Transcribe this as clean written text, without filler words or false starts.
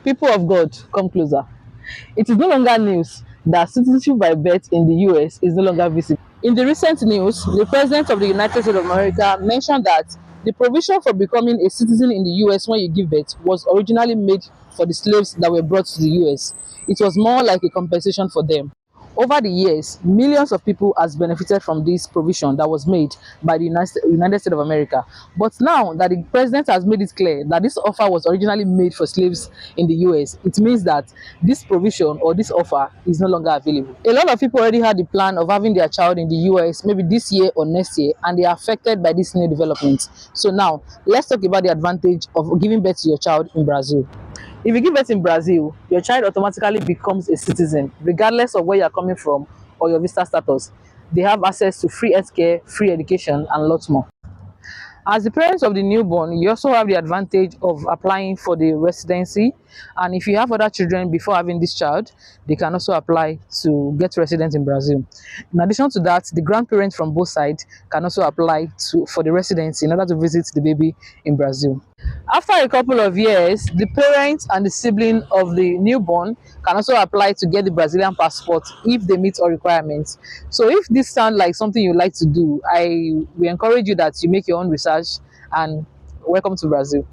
People of God, come closer. It is no longer news that citizenship by birth in the US is no longer visible. In the recent news, the President of the United States of America mentioned that the provision for becoming a citizen in the US when you give birth was originally made for the slaves that were brought to the US. It was more like a compensation for them. Over the years, millions of people has benefited from this provision that was made by the United States of America. But now that the president has made it clear that this offer was originally made for slaves in the US, it means that this provision or this offer is no longer available. A lot of people already had the plan of having their child in the US maybe this year or next year, and they are affected by this new development. So now, let's talk about the advantage of giving birth to your child in Brazil. If you give birth in Brazil, your child automatically becomes a citizen, regardless of where you are coming from or your visa status. They have access to free healthcare, free education, and lots more. As the parents of the newborn, you also have the advantage of applying for the residency. And if you have other children before having this child, they can also apply to get resident in Brazil. In addition to that, the grandparents from both sides can also apply for the residency in order to visit the baby in Brazil. After a couple of years, the parents and the sibling of the newborn can also apply to get the Brazilian passport if they meet all requirements. So if this sounds like something you like to do, we encourage you that you make your own research, and welcome to Brazil.